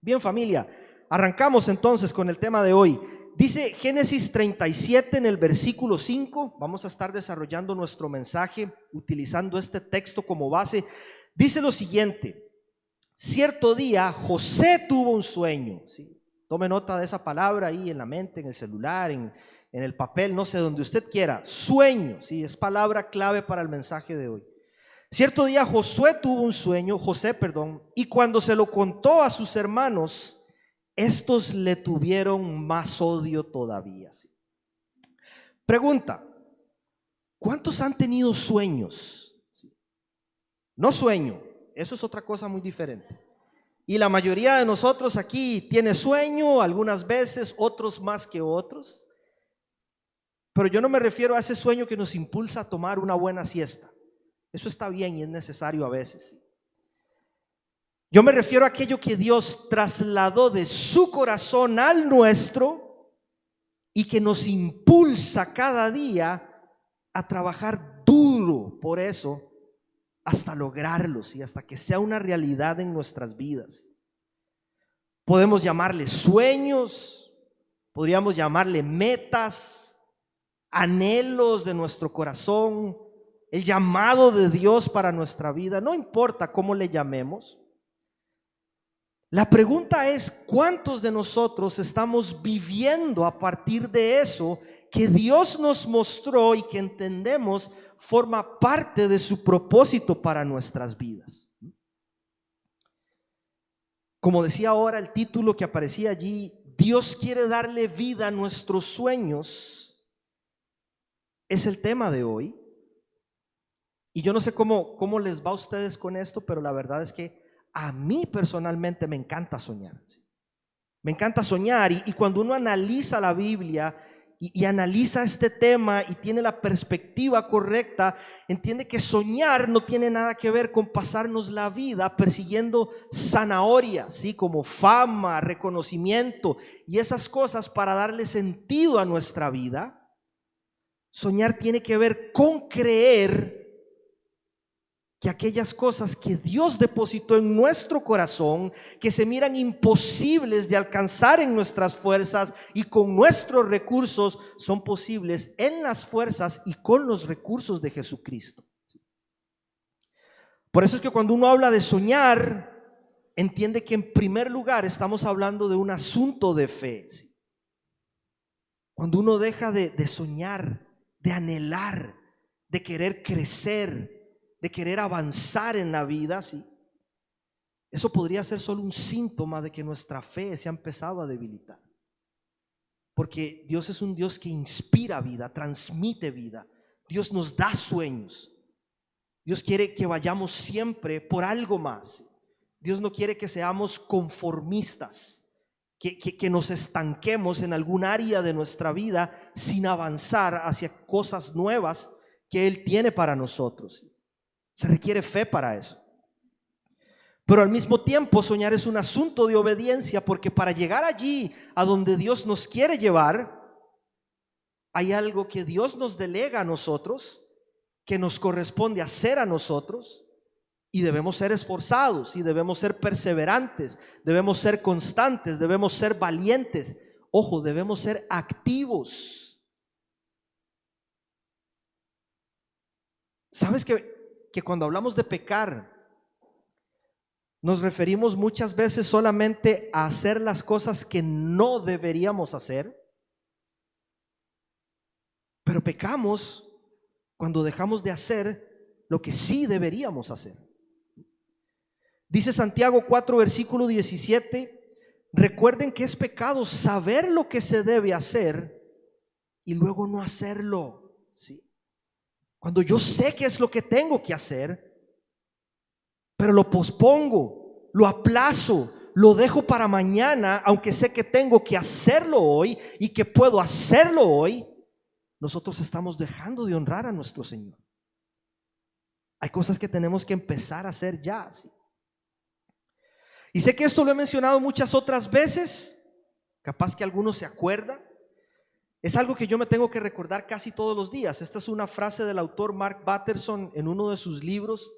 Bien, familia, arrancamos entonces con el tema de hoy. Dice Génesis 37 en el versículo 5, vamos a estar desarrollando nuestro mensaje utilizando este texto como base. Dice lo siguiente: cierto día José tuvo un sueño, ¿sí? Tome nota de esa palabra ahí en la mente, en el celular, en el papel, no sé, donde usted quiera. Sueño, ¿sí? Es palabra clave para el mensaje de hoy. Cierto día José tuvo un sueño, y cuando se lo contó a sus hermanos, estos le tuvieron más odio todavía. ¿Sí? Pregunta: ¿cuántos han tenido sueños? ¿Sí? No sueño, eso es otra cosa muy diferente. Y la mayoría de nosotros aquí tiene sueño, algunas veces, otros más que otros. Pero yo no me refiero a ese sueño que nos impulsa a tomar una buena siesta. Eso está bien y es necesario a veces, ¿sí? Yo me refiero a aquello que Dios trasladó de su corazón al nuestro y que nos impulsa cada día a trabajar duro por eso hasta lograrlo, ¿sí? Hasta que sea una realidad en nuestras vidas. Podemos llamarle sueños, podríamos llamarle metas, anhelos de nuestro corazón, el llamado de Dios para nuestra vida. No importa cómo le llamemos. La pregunta es: ¿cuántos de nosotros estamos viviendo a partir de eso que Dios nos mostró y que entendemos forma parte de su propósito para nuestras vidas? Como decía ahora el título que aparecía allí, Dios quiere darle vida a nuestros sueños. Es el tema de hoy. Y yo no sé cómo les va a ustedes con esto, pero la verdad es que a mí personalmente me encanta soñar. Me encanta soñar y cuando uno analiza la Biblia y analiza este tema y tiene la perspectiva correcta, entiende que soñar no tiene nada que ver con pasarnos la vida persiguiendo zanahorias, ¿sí? Como fama, reconocimiento y esas cosas para darle sentido a nuestra vida. Soñar tiene que ver con creer que aquellas cosas que Dios depositó en nuestro corazón, que se miran imposibles de alcanzar en nuestras fuerzas y con nuestros recursos, son posibles en las fuerzas y con los recursos de Jesucristo. Por eso es que cuando uno habla de soñar, entiende que en primer lugar estamos hablando de un asunto de fe. Cuando uno deja de soñar, de anhelar, de querer crecer, de querer avanzar en la vida, ¿sí? Eso podría ser solo un síntoma de que nuestra fe se ha empezado a debilitar. Porque Dios es un Dios que inspira vida, transmite vida. Dios nos da sueños. Dios quiere que vayamos siempre por algo más. Dios no quiere que seamos conformistas, que nos estanquemos en algún área de nuestra vida sin avanzar hacia cosas nuevas que Él tiene para nosotros. Se requiere fe para eso. Pero al mismo tiempo soñar es un asunto de obediencia, porque para llegar allí a donde Dios nos quiere llevar, hay algo que Dios nos delega a nosotros, que nos corresponde hacer a nosotros, y debemos ser esforzados y debemos ser perseverantes, debemos ser constantes, debemos ser valientes. Ojo, debemos ser activos. ¿Sabes que cuando hablamos de pecar, nos referimos muchas veces solamente a hacer las cosas que no deberíamos hacer? Pero pecamos cuando dejamos de hacer lo que sí deberíamos hacer. Dice Santiago 4 versículo 17: recuerden que es pecado saber lo que se debe hacer y luego no hacerlo, ¿sí? Cuando yo sé qué es lo que tengo que hacer, pero lo pospongo, lo aplazo, lo dejo para mañana, aunque sé que tengo que hacerlo hoy y que puedo hacerlo hoy, nosotros estamos dejando de honrar a nuestro Señor. Hay cosas que tenemos que empezar a hacer ya, ¿sí? Y sé que esto lo he mencionado muchas otras veces, capaz que algunos se acuerdan. Es algo que yo me tengo que recordar casi todos los días. Esta es una frase del autor Mark Batterson en uno de sus libros.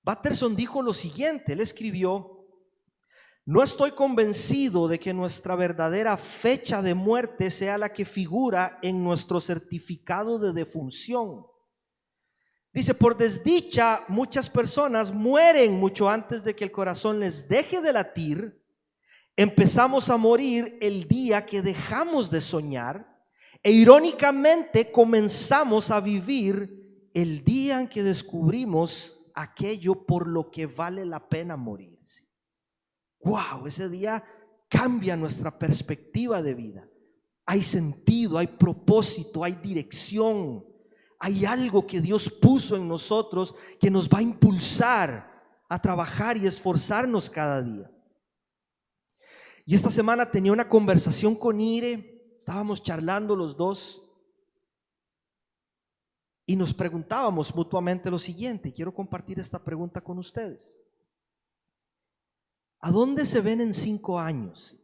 Batterson dijo lo siguiente, él escribió: No estoy convencido de que nuestra verdadera fecha de muerte sea la que figura en nuestro certificado de defunción. Dice, por desdicha, muchas personas mueren mucho antes de que el corazón les deje de latir. Empezamos a morir el día que dejamos de soñar e irónicamente comenzamos a vivir el día en que descubrimos aquello por lo que vale la pena morir. Wow, ese día cambia nuestra perspectiva de vida. Hay sentido, hay propósito, hay dirección. Hay algo que Dios puso en nosotros que nos va a impulsar a trabajar y esforzarnos cada día. Y esta semana tenía una conversación con Ire, estábamos charlando los dos y nos preguntábamos mutuamente lo siguiente, y quiero compartir esta pregunta con ustedes. ¿A dónde se ven en 5 años?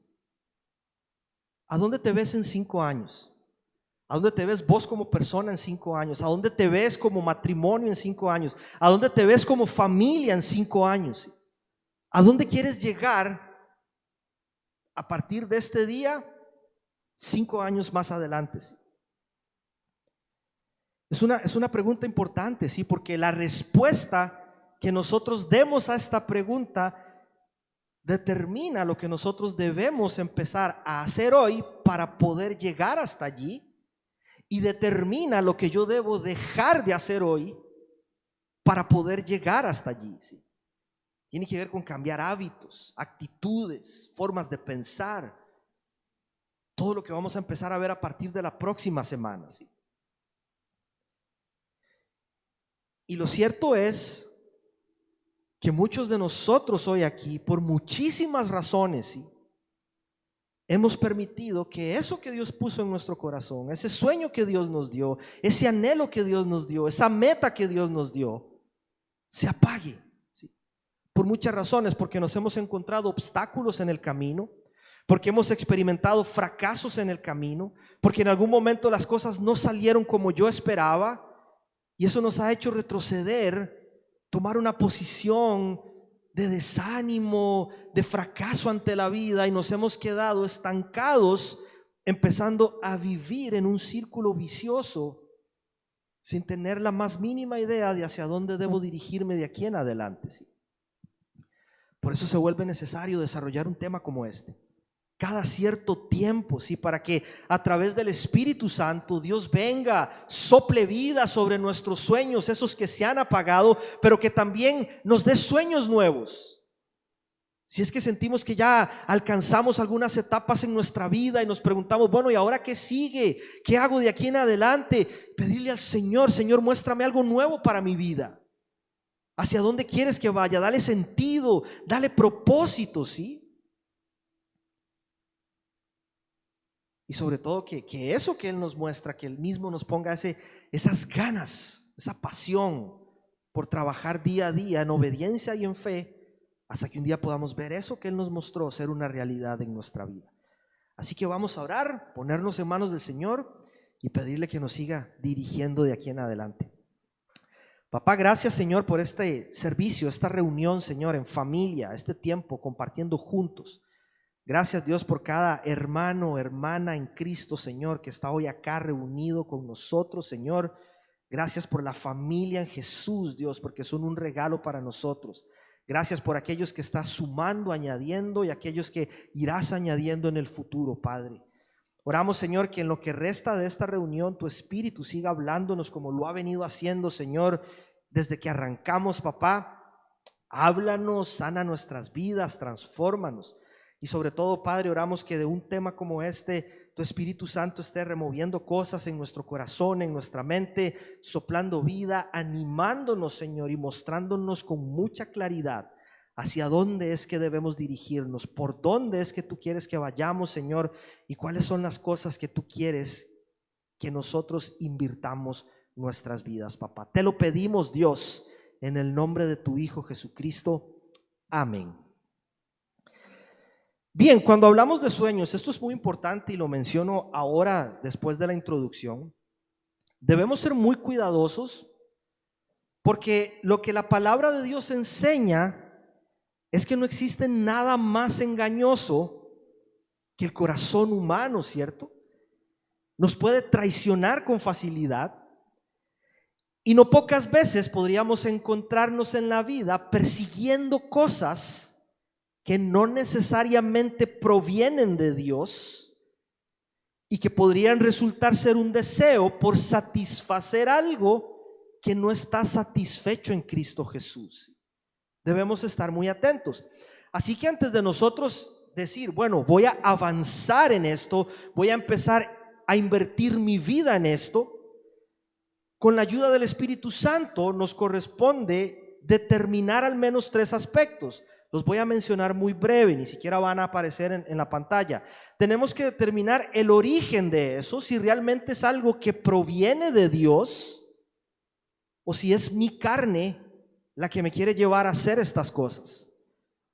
¿A dónde te ves en 5 años? ¿A dónde te ves vos como persona en 5 años? ¿A dónde te ves como matrimonio en 5 años? ¿A dónde te ves como familia en 5 años? ¿A dónde quieres llegar a partir de este día, 5 años más adelante? Es una pregunta importante, ¿sí? Porque la respuesta que nosotros demos a esta pregunta determina lo que nosotros debemos empezar a hacer hoy para poder llegar hasta allí, y determina lo que yo debo dejar de hacer hoy para poder llegar hasta allí, ¿sí? Tiene que ver con cambiar hábitos, actitudes, formas de pensar, todo lo que vamos a empezar a ver a partir de la próxima semana, ¿sí? Y lo cierto es que muchos de nosotros hoy aquí, por muchísimas razones, ¿sí?, hemos permitido que eso que Dios puso en nuestro corazón, ese sueño que Dios nos dio, ese anhelo que Dios nos dio, esa meta que Dios nos dio, se apague, ¿sí? Por muchas razones, porque nos hemos encontrado obstáculos en el camino, porque hemos experimentado fracasos en el camino, porque en algún momento las cosas no salieron como yo esperaba, y eso nos ha hecho retroceder, tomar una posición de desánimo, de fracaso ante la vida, y nos hemos quedado estancados, empezando a vivir en un círculo vicioso sin tener la más mínima idea de hacia dónde debo dirigirme de aquí en adelante, ¿sí? Por eso se vuelve necesario desarrollar un tema como este cada cierto tiempo, ¿sí? Para que a través del Espíritu Santo Dios venga, sople vida sobre nuestros sueños, esos que se han apagado, pero que también nos dé sueños nuevos. Si es que sentimos que ya alcanzamos algunas etapas en nuestra vida y nos preguntamos, bueno, ¿y ahora qué sigue? ¿Qué hago de aquí en adelante? Pedirle al Señor, Señor, muéstrame algo nuevo para mi vida. ¿Hacia dónde quieres que vaya? Dale sentido, dale propósito, ¿sí? Y sobre todo que eso que Él nos muestra, que Él mismo nos ponga esas ganas, esa pasión por trabajar día a día en obediencia y en fe, hasta que un día podamos ver eso que Él nos mostró ser una realidad en nuestra vida. Así que vamos a orar, ponernos en manos del Señor y pedirle que nos siga dirigiendo de aquí en adelante. Papá, gracias, Señor, por este servicio, esta reunión, Señor, en familia, este tiempo compartiendo juntos. Gracias, Dios, por cada hermano, hermana en Cristo, Señor, que está hoy acá reunido con nosotros, Señor. Gracias por la familia en Jesús, Dios, porque son un regalo para nosotros. Gracias por aquellos que estás sumando, añadiendo, y aquellos que irás añadiendo en el futuro, Padre. Oramos, Señor, que en lo que resta de esta reunión tu Espíritu siga hablándonos como lo ha venido haciendo, Señor, desde que arrancamos, papá. Háblanos, sana nuestras vidas, transfórmanos. Y sobre todo, Padre, oramos que de un tema como este, tu Espíritu Santo esté removiendo cosas en nuestro corazón, en nuestra mente, soplando vida, animándonos, Señor, y mostrándonos con mucha claridad hacia dónde es que debemos dirigirnos, por dónde es que tú quieres que vayamos, Señor, y cuáles son las cosas que tú quieres que nosotros invirtamos nuestras vidas, papá. Te lo pedimos, Dios, en el nombre de tu Hijo Jesucristo. Amén. Bien, cuando hablamos de sueños, esto es muy importante y lo menciono ahora después de la introducción. Debemos ser muy cuidadosos porque lo que la palabra de Dios enseña es que no existe nada más engañoso que el corazón humano, ¿cierto? Nos puede traicionar con facilidad. Y no pocas veces podríamos encontrarnos en la vida persiguiendo cosas que no necesariamente provienen de Dios y que podrían resultar ser un deseo por satisfacer algo que no está satisfecho en Cristo Jesús. Debemos estar muy atentos. Así que antes de nosotros decir, bueno, voy a avanzar en esto, voy a empezar a invertir mi vida en esto, con la ayuda del Espíritu Santo nos corresponde determinar al menos 3 aspectos. Los voy a mencionar muy breve, ni siquiera van a aparecer en la pantalla. Tenemos que determinar el origen de eso, si realmente es algo que proviene de Dios o si es mi carne la que me quiere llevar a hacer estas cosas.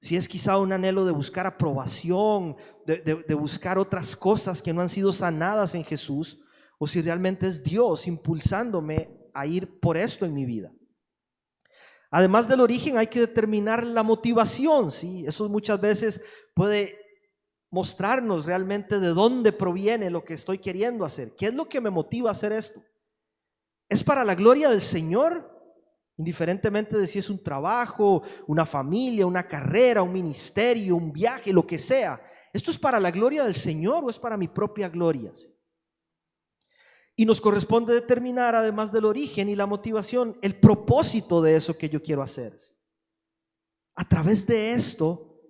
Si es quizá un anhelo de buscar aprobación, de buscar otras cosas que no han sido sanadas en Jesús, o si realmente es Dios impulsándome a ir por esto en mi vida. Además del origen, hay que determinar la motivación, ¿sí? Eso muchas veces puede mostrarnos realmente de dónde proviene lo que estoy queriendo hacer. ¿Qué es lo que me motiva a hacer esto? ¿Es para la gloria del Señor? Indiferentemente de si es un trabajo, una familia, una carrera, un ministerio, un viaje, lo que sea. ¿Esto es para la gloria del Señor o es para mi propia gloria? ¿Sí? Y nos corresponde determinar, además del origen y la motivación, el propósito de eso que yo quiero hacer. A través de esto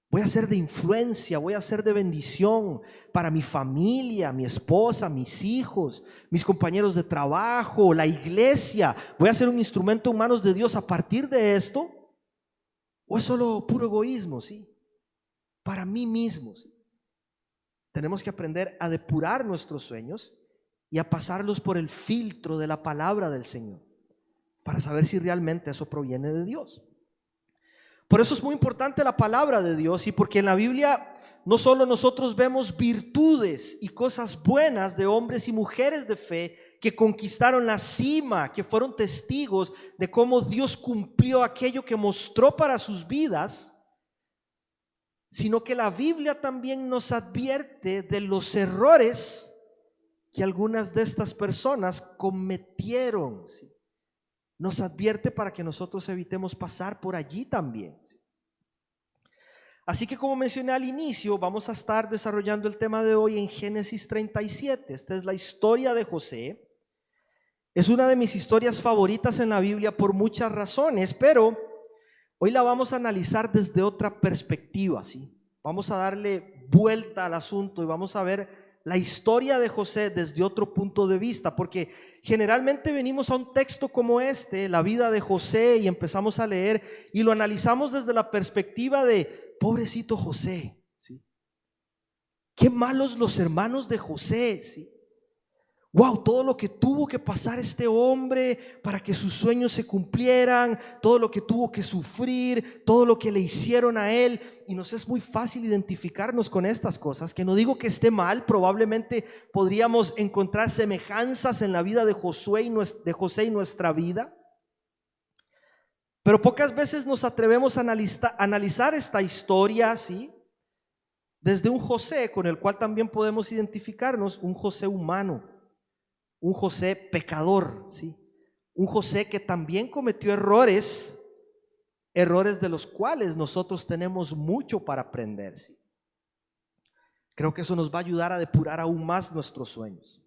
voy a ser de influencia, voy a ser de bendición para mi familia, mi esposa, mis hijos, mis compañeros de trabajo, la iglesia. Voy a ser un instrumento en manos de Dios a partir de esto. ¿O es solo puro egoísmo? ¿Sí? Para mí mismo. ¿Sí? Tenemos que aprender a depurar nuestros sueños y a pasarlos por el filtro de la palabra del Señor para saber si realmente eso proviene de Dios. Por eso es muy importante la palabra de Dios, y porque en la Biblia no solo nosotros vemos virtudes y cosas buenas de hombres y mujeres de fe que conquistaron la cima, que fueron testigos de cómo Dios cumplió aquello que mostró para sus vidas, sino que la Biblia también nos advierte de los errores que algunas de estas personas cometieron, ¿sí? Nos advierte para que nosotros evitemos pasar por allí también, ¿sí? Así que, como mencioné al inicio, vamos a estar desarrollando el tema de hoy en Génesis 37. Esta es la historia de José. Es una de mis historias favoritas en la Biblia por muchas razones, pero hoy la vamos a analizar desde otra perspectiva, ¿sí? Vamos a darle vuelta al asunto y vamos a ver la historia de José desde otro punto de vista, porque generalmente venimos a un texto como este, la vida de José, y empezamos a leer y lo analizamos desde la perspectiva de pobrecito José, ¿sí? Qué malos los hermanos de José, ¿sí? Wow, todo lo que tuvo que pasar este hombre para que sus sueños se cumplieran, todo lo que tuvo que sufrir, todo lo que le hicieron a él. Y nos es muy fácil identificarnos con estas cosas, que no digo que esté mal, probablemente podríamos encontrar semejanzas en la vida de José y nuestra vida. Pero pocas veces nos atrevemos a analizar esta historia, ¿sí? Desde un José con el cual también podemos identificarnos, un José humano. Un José pecador, ¿sí? Un José que también cometió errores de los cuales nosotros tenemos mucho para aprender, ¿sí? Creo que eso nos va a ayudar a depurar aún más nuestros sueños.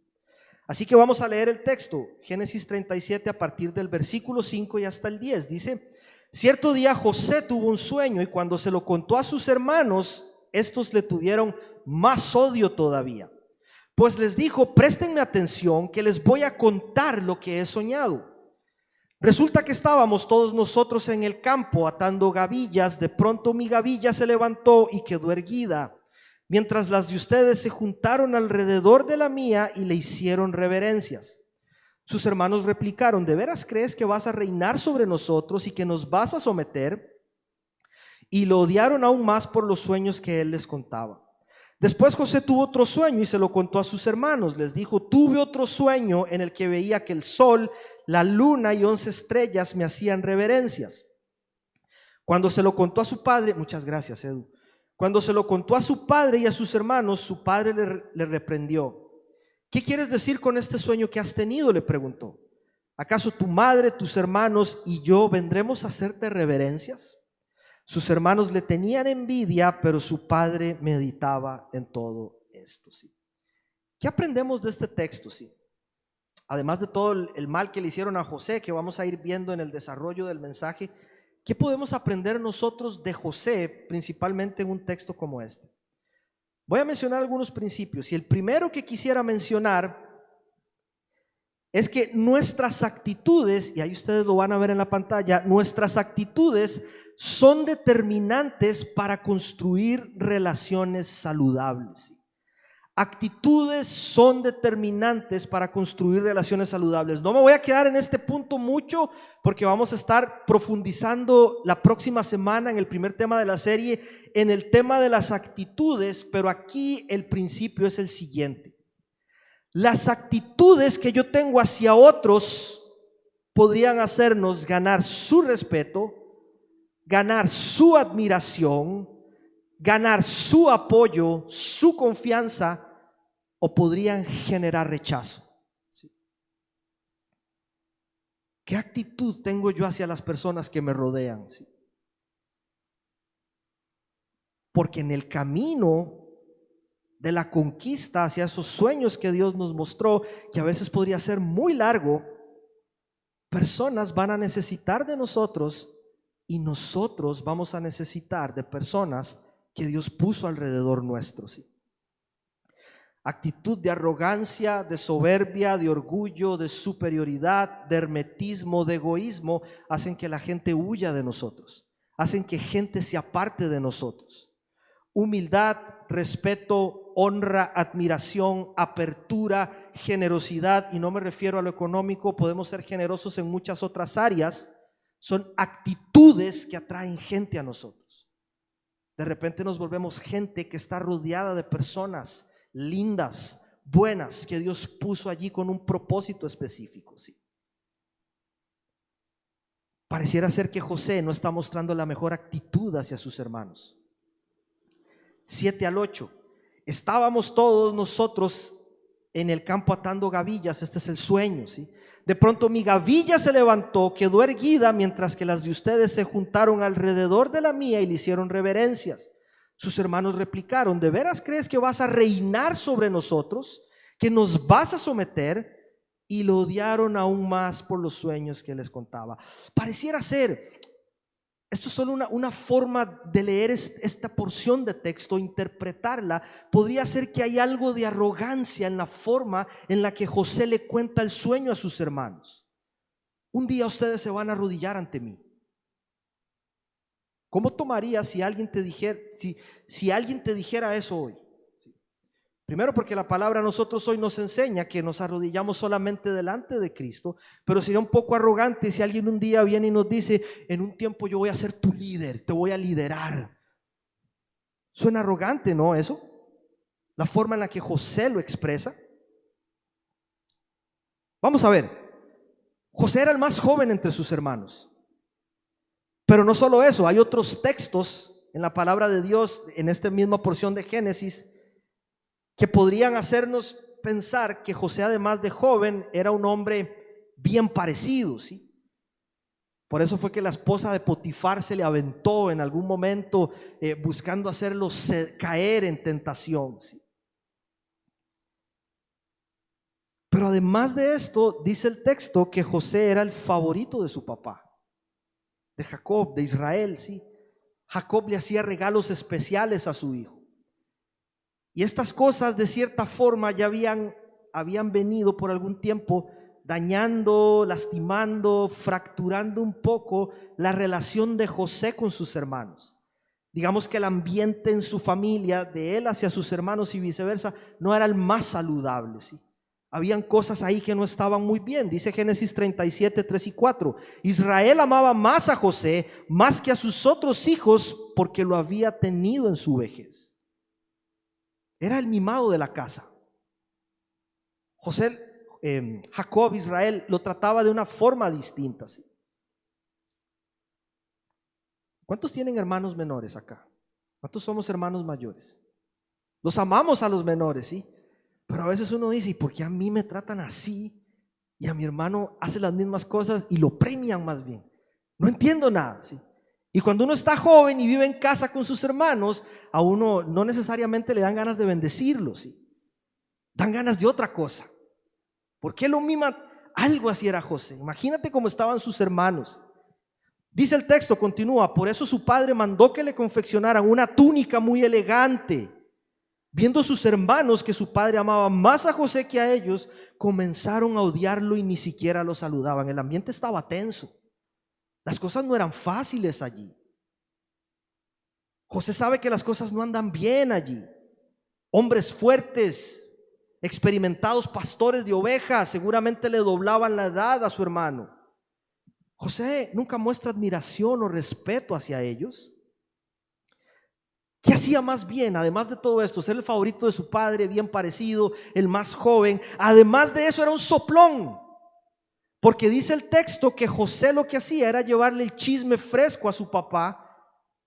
Así que vamos a leer el texto, Génesis 37 a partir del versículo 5 y hasta el 10. Dice: cierto día José tuvo un sueño, y cuando se lo contó a sus hermanos, estos le tuvieron más odio todavía. Pues les dijo: préstenme atención, que les voy a contar lo que he soñado. Resulta que estábamos todos nosotros en el campo atando gavillas. De pronto mi gavilla se levantó y quedó erguida, mientras las de ustedes se juntaron alrededor de la mía y le hicieron reverencias. Sus hermanos replicaron: ¿de veras crees que vas a reinar sobre nosotros y que nos vas a someter? Y lo odiaron aún más por los sueños que él les contaba. Después José tuvo otro sueño y se lo contó a sus hermanos. Les dijo: tuve otro sueño en el que veía que el sol, la luna y 11 estrellas me hacían reverencias. Cuando se lo contó a su padre, muchas gracias, Edu. Cuando se lo contó a su padre y a sus hermanos, su padre le reprendió. ¿Qué quieres decir con este sueño que has tenido?, le preguntó. ¿Acaso tu madre, tus hermanos y yo vendremos a hacerte reverencias? Sus hermanos le tenían envidia, pero su padre meditaba en todo esto. ¿Sí? ¿Qué aprendemos de este texto? ¿Sí? Además de todo el mal que le hicieron a José, que vamos a ir viendo en el desarrollo del mensaje, ¿qué podemos aprender nosotros de José, principalmente en un texto como este? Voy a mencionar algunos principios, y el primero que quisiera mencionar es que nuestras actitudes, y ahí ustedes lo van a ver en la pantalla, nuestras actitudes son determinantes para construir relaciones saludables. Actitudes son determinantes para construir relaciones saludables. No me voy a quedar en este punto mucho porque vamos a estar profundizando la próxima semana en el primer tema de la serie, en el tema de las actitudes, pero aquí el principio es el siguiente. Las actitudes que yo tengo hacia otros podrían hacernos ganar su respeto, ganar su admiración, ganar su apoyo, su confianza, o podrían generar rechazo. ¿Sí? ¿Qué actitud tengo yo hacia las personas que me rodean? ¿Sí? Porque en el camino de la conquista hacia esos sueños que Dios nos mostró, que a veces podría ser muy largo, personas van a necesitar de nosotros y nosotros vamos a necesitar de personas que Dios puso alrededor nuestro. ¿Sí? Actitud de arrogancia, de soberbia, de orgullo, de superioridad, de hermetismo, de egoísmo, hacen que la gente huya de nosotros, hacen que gente se aparte de nosotros. Humildad, respeto, honra, admiración, apertura, generosidad, y no me refiero a lo económico, podemos ser generosos en muchas otras áreas, son actitudes que atraen gente a nosotros. De repente nos volvemos gente que está rodeada de personas lindas, buenas, que Dios puso allí con un propósito específico. ¿Sí? Pareciera ser que José no está mostrando la mejor actitud hacia sus hermanos. 7 al 8. Estábamos todos nosotros en el campo atando gavillas. Este es el sueño, ¿sí? De pronto mi gavilla se levantó, quedó erguida, mientras que las de ustedes se juntaron alrededor de la mía y le hicieron reverencias. Sus hermanos replicaron: ¿de veras crees que vas a reinar sobre nosotros, que nos vas a someter? Y lo odiaron aún más por los sueños que les contaba. Pareciera ser, esto es solo una forma de leer esta porción de texto, interpretarla. Podría ser que hay algo de arrogancia en la forma en la que José le cuenta el sueño a sus hermanos. Un día ustedes se van a arrodillar ante mí. ¿Cómo tomarías si alguien te dijera, si alguien te dijera eso hoy? Primero, porque la palabra a nosotros hoy nos enseña que nos arrodillamos solamente delante de Cristo, pero sería un poco arrogante si alguien un día viene y nos dice: en un tiempo yo voy a ser tu líder, te voy a liderar. Suena arrogante, ¿no? Eso, la forma en la que José lo expresa. Vamos a ver, José era el más joven entre sus hermanos, pero no solo eso, hay otros textos en la palabra de Dios, en esta misma porción de Génesis, que podrían hacernos pensar que José, además de joven, era un hombre bien parecido, ¿sí? Por eso fue que la esposa de Potifar se le aventó en algún momento, buscando hacerlo caer en tentación, ¿sí? Pero además de esto, dice el texto que José era el favorito de su papá, de Jacob, de Israel, ¿sí? Jacob le hacía regalos especiales a su hijo. Y estas cosas, de cierta forma, ya habían venido por algún tiempo dañando, lastimando, fracturando un poco la relación de José con sus hermanos. Digamos que el ambiente en su familia, de él hacia sus hermanos y viceversa, no era el más saludable, ¿sí? Habían cosas ahí que no estaban muy bien. Dice Génesis 37, 3 y 4. Israel amaba más a José, más que a sus otros hijos, porque lo había tenido en su vejez. Era el mimado de la casa. Jacob, Israel, lo trataba de una forma distinta, ¿sí? ¿Cuántos tienen hermanos menores acá? ¿Cuántos somos hermanos mayores? Los amamos a los menores, ¿sí? Pero a veces uno dice, ¿y por qué a mí me tratan así? Y a mi hermano hace las mismas cosas y lo premian más bien. No entiendo nada, ¿sí? Y cuando uno está joven y vive en casa con sus hermanos, a uno no necesariamente le dan ganas de bendecirlos, ¿sí? Dan ganas de otra cosa. ¿Por qué lo mima? Algo así era José. Imagínate cómo estaban sus hermanos. Dice el texto, continúa, por eso su padre mandó que le confeccionaran una túnica muy elegante. Viendo sus hermanos que su padre amaba más a José que a ellos, comenzaron a odiarlo y ni siquiera lo saludaban. El ambiente estaba tenso. Las cosas no eran fáciles allí. José sabe que las cosas no andan bien allí. Hombres fuertes, experimentados pastores de ovejas, seguramente le doblaban la edad a su hermano. José nunca muestra admiración o respeto hacia ellos. ¿Qué hacía más bien? Además de todo esto, ser el favorito de su padre, bien parecido, el más joven. Además de eso, era un soplón. Porque dice el texto que José lo que hacía era llevarle el chisme fresco a su papá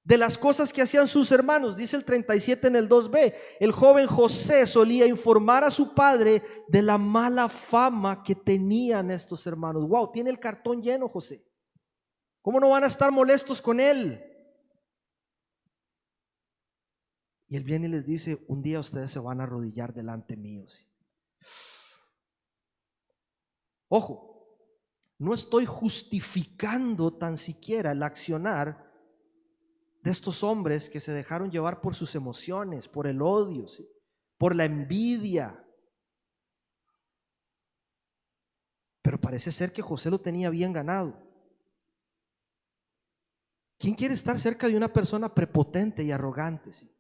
de las cosas que hacían sus hermanos. Dice el 37 en el 2b, el joven José solía informar a su padre de la mala fama que tenían estos hermanos. Wow, tiene el cartón lleno José. ¿Cómo no van a estar molestos con él? Y él viene y les dice, un día ustedes se van a arrodillar delante mío. ¿Sí? Ojo, no estoy justificando tan siquiera el accionar de estos hombres que se dejaron llevar por sus emociones, por el odio, ¿sí? Por la envidia. Pero parece ser que José lo tenía bien ganado. ¿Quién quiere estar cerca de una persona prepotente y arrogante? ¿Sí?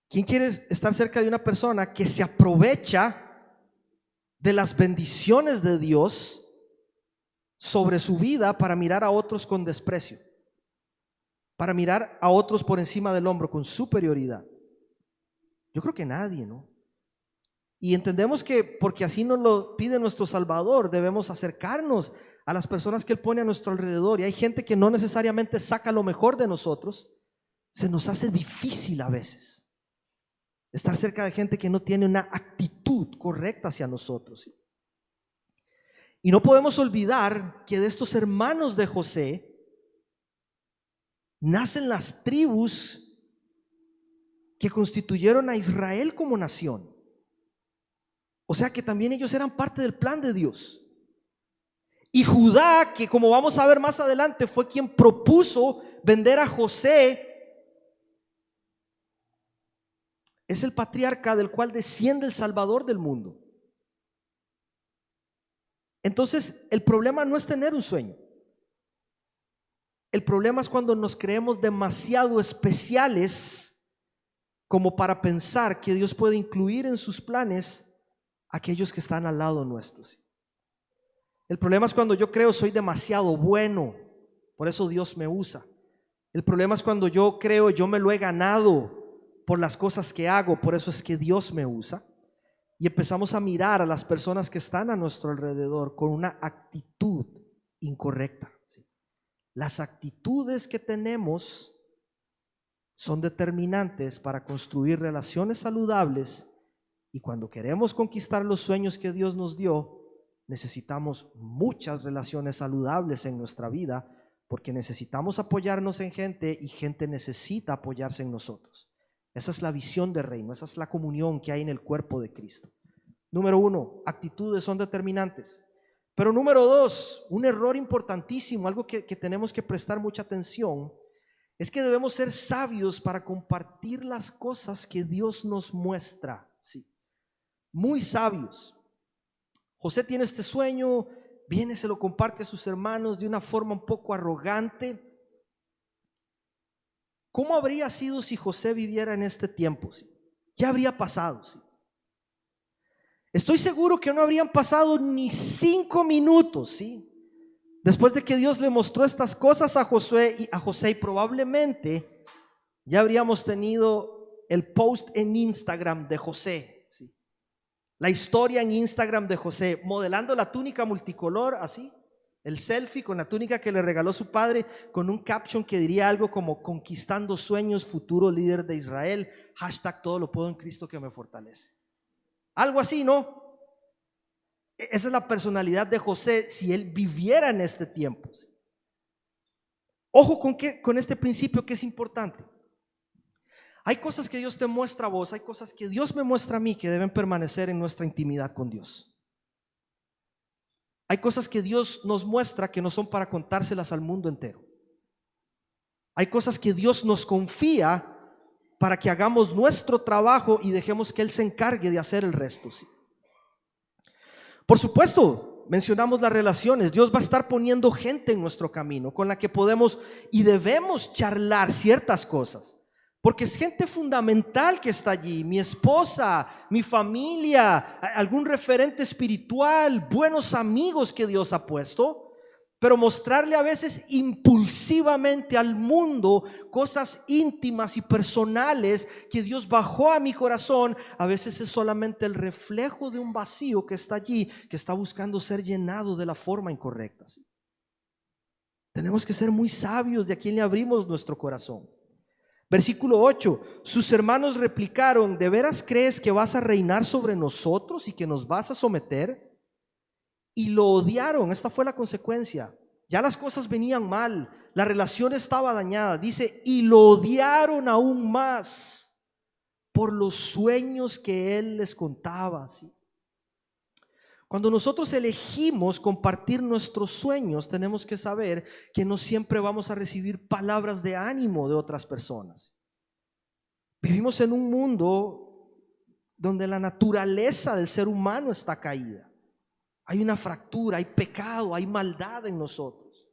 ¿Quién quiere estar cerca de una persona que se aprovecha de las bendiciones de Dios sobre su vida para mirar a otros con desprecio, para mirar a otros por encima del hombro con superioridad? Yo creo que nadie, ¿no? Y entendemos que porque así nos lo pide nuestro Salvador, debemos acercarnos a las personas que Él pone a nuestro alrededor. Y hay gente que no necesariamente saca lo mejor de nosotros. Se nos hace difícil a veces estar cerca de gente que no tiene una actitud correcta hacia nosotros, ¿sí? Y no podemos olvidar que de estos hermanos de José nacen las tribus que constituyeron a Israel como nación. O sea que también ellos eran parte del plan de Dios. Y Judá, que como vamos a ver más adelante, fue quien propuso vender a José, es el patriarca del cual desciende el Salvador del mundo. Entonces, el problema no es tener un sueño. El problema es cuando nos creemos demasiado especiales como para pensar que Dios puede incluir en sus planes a aquellos que están al lado nuestros. El problema es cuando yo creo soy demasiado bueno, por eso Dios me usa. El problema es cuando yo creo yo me lo he ganado por las cosas que hago, por eso es que Dios me usa. Y empezamos a mirar a las personas que están a nuestro alrededor con una actitud incorrecta, ¿sí? Las actitudes que tenemos son determinantes para construir relaciones saludables, y cuando queremos conquistar los sueños que Dios nos dio, necesitamos muchas relaciones saludables en nuestra vida, porque necesitamos apoyarnos en gente y gente necesita apoyarse en nosotros. Esa es la visión del reino, esa es la comunión que hay en el cuerpo de Cristo. Número 1, actitudes son determinantes. Pero número 2, un error importantísimo, algo que tenemos que prestar mucha atención, es que debemos ser sabios para compartir las cosas que Dios nos muestra. Sí, muy sabios. José tiene este sueño, viene, se lo comparte a sus hermanos de una forma un poco arrogante. ¿Cómo habría sido si José viviera en este tiempo? ¿Sí? ¿Qué habría pasado? ¿Sí? Estoy seguro que no habrían pasado ni 5 minutos, ¿sí? Después de que Dios le mostró estas cosas a José y probablemente ya habríamos tenido el post en Instagram de José, ¿sí? La historia en Instagram de José, modelando la túnica multicolor así, El selfie con la túnica que le regaló su padre, con un caption que diría algo como: conquistando sueños, futuro líder de Israel, hashtag todo lo puedo en Cristo que me fortalece. Algo así, ¿no? Esa es la personalidad de José si él viviera en este tiempo. Ojo con este principio que es importante. Hay cosas que Dios te muestra a vos, hay cosas que Dios me muestra a mí que deben permanecer en nuestra intimidad con Dios. Hay cosas que Dios nos muestra que no son para contárselas al mundo entero. Hay cosas que Dios nos confía para que hagamos nuestro trabajo y dejemos que Él se encargue de hacer el resto, ¿sí? Por supuesto, mencionamos las relaciones. Dios va a estar poniendo gente en nuestro camino con la que podemos y debemos charlar ciertas cosas, porque es gente fundamental que está allí: mi esposa, mi familia, algún referente espiritual, buenos amigos que Dios ha puesto. Pero mostrarle a veces impulsivamente al mundo cosas íntimas y personales que Dios bajó a mi corazón, a veces es solamente el reflejo de un vacío que está allí, que está buscando ser llenado de la forma incorrecta, ¿sí? Tenemos que ser muy sabios de a quién le abrimos nuestro corazón. Versículo 8: sus hermanos replicaron: ¿de veras crees que vas a reinar sobre nosotros y que nos vas a someter? Y lo odiaron. Esta fue la consecuencia. Ya las cosas venían mal, la relación estaba dañada. Dice: y lo odiaron aún más por los sueños que él les contaba, ¿sí? Cuando nosotros elegimos compartir nuestros sueños, tenemos que saber que no siempre vamos a recibir palabras de ánimo de otras personas. Vivimos en un mundo donde la naturaleza del ser humano está caída. Hay una fractura, hay pecado, hay maldad en nosotros.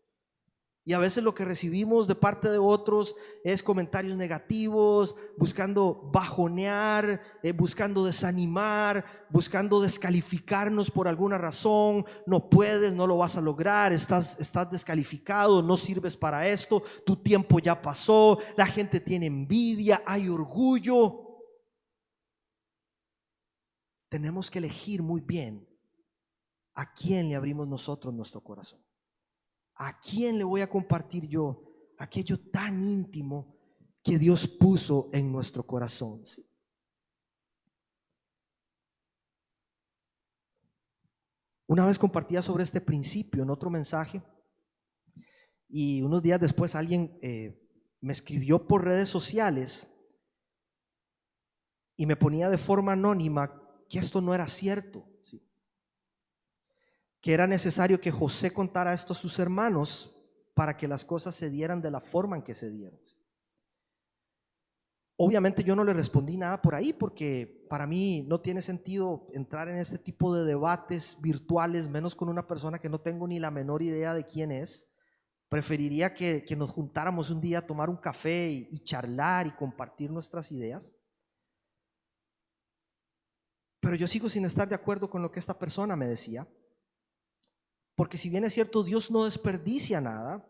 Y a veces lo que recibimos de parte de otros es comentarios negativos, buscando bajonear, buscando desanimar, buscando descalificarnos por alguna razón. No puedes, no lo vas a lograr, estás descalificado, no sirves para esto, tu tiempo ya pasó, la gente tiene envidia, hay orgullo. Tenemos que elegir muy bien ¿a quién le abrimos nosotros nuestro corazón? ¿A quién le voy a compartir yo aquello tan íntimo que Dios puso en nuestro corazón? ¿Sí? Una vez compartía sobre este principio en otro mensaje, y unos días después alguien me escribió por redes sociales y me ponía de forma anónima que esto no era cierto, ¿sí? Que era necesario que José contara esto a sus hermanos para que las cosas se dieran de la forma en que se dieron. Obviamente yo no le respondí nada por ahí, porque para mí no tiene sentido entrar en este tipo de debates virtuales, menos con una persona que no tengo ni la menor idea de quién es. Preferiría que nos juntáramos un día a tomar un café y charlar y compartir nuestras ideas. Pero yo sigo sin estar de acuerdo con lo que esta persona me decía. Porque si bien es cierto, Dios no desperdicia nada,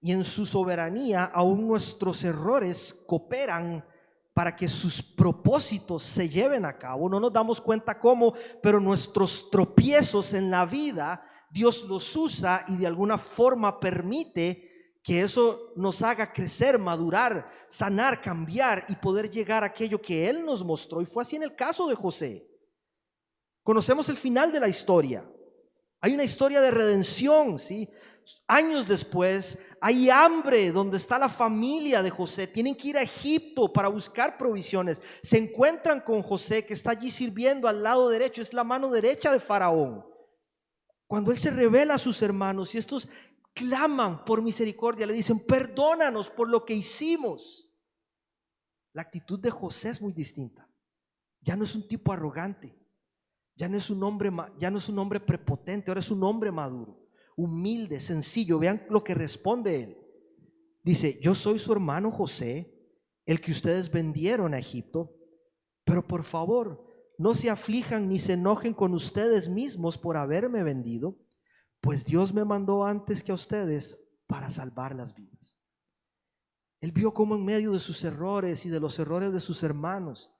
y en su soberanía aún nuestros errores cooperan para que sus propósitos se lleven a cabo. No nos damos cuenta cómo, pero nuestros tropiezos en la vida, Dios los usa y de alguna forma permite que eso nos haga crecer, madurar, sanar, cambiar y poder llegar a aquello que Él nos mostró. Y fue así en el caso de José. Conocemos el final de la historia. Hay una historia de redención, ¿sí? Años después hay hambre donde está la familia de José. Tienen que ir a Egipto para buscar provisiones. Se encuentran con José, que está allí sirviendo al lado derecho, es la mano derecha de Faraón. Cuando él se revela a sus hermanos y estos claman por misericordia, le dicen: perdónanos por lo que hicimos. La actitud de José es muy distinta. Ya no es un tipo arrogante. Ya no es un hombre prepotente, ahora es un hombre maduro, humilde, sencillo. Vean lo que responde él. Dice: yo soy su hermano José, el que ustedes vendieron a Egipto, pero por favor, no se aflijan ni se enojen con ustedes mismos por haberme vendido, pues Dios me mandó antes que a ustedes para salvar las vidas. Él vio cómo en medio de sus errores y de los errores de sus hermanos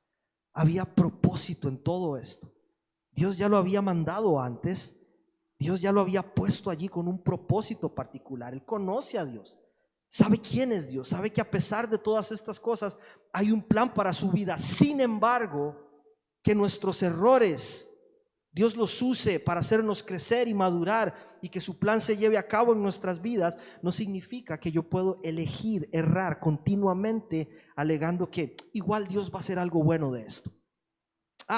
había propósito en todo esto. Dios ya lo había mandado antes. Dios ya lo había puesto allí con un propósito particular. Él conoce a Dios, sabe quién es Dios, sabe que a pesar de todas estas cosas hay un plan para su vida. Sin embargo, que nuestros errores Dios los use para hacernos crecer y madurar, y que su plan se lleve a cabo en nuestras vidas, no significa que yo puedo elegir errar continuamente alegando que igual Dios va a hacer algo bueno de esto.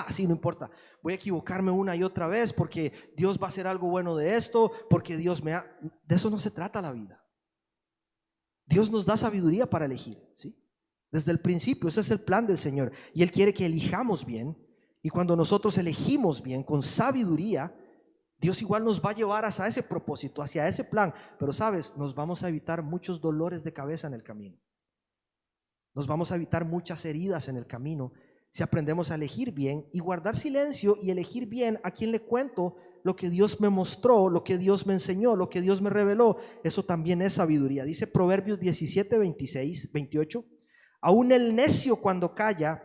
Sí, no importa, voy a equivocarme una y otra vez porque Dios va a hacer algo bueno de esto, porque Dios me ha... De eso no se trata la vida. Dios nos da sabiduría para elegir, ¿sí? Desde el principio, ese es el plan del Señor, y Él quiere que elijamos bien. Y cuando nosotros elegimos bien, con sabiduría, Dios igual nos va a llevar hacia ese propósito, hacia ese plan. Pero sabes, nos vamos a evitar muchos dolores de cabeza en el camino. Nos vamos a evitar muchas heridas en el camino si aprendemos a elegir bien y guardar silencio y elegir bien a quien le cuento lo que Dios me mostró, lo que Dios me enseñó, lo que Dios me reveló. Eso también es sabiduría. Dice Proverbios 17, 26, 28. Aún el necio cuando calla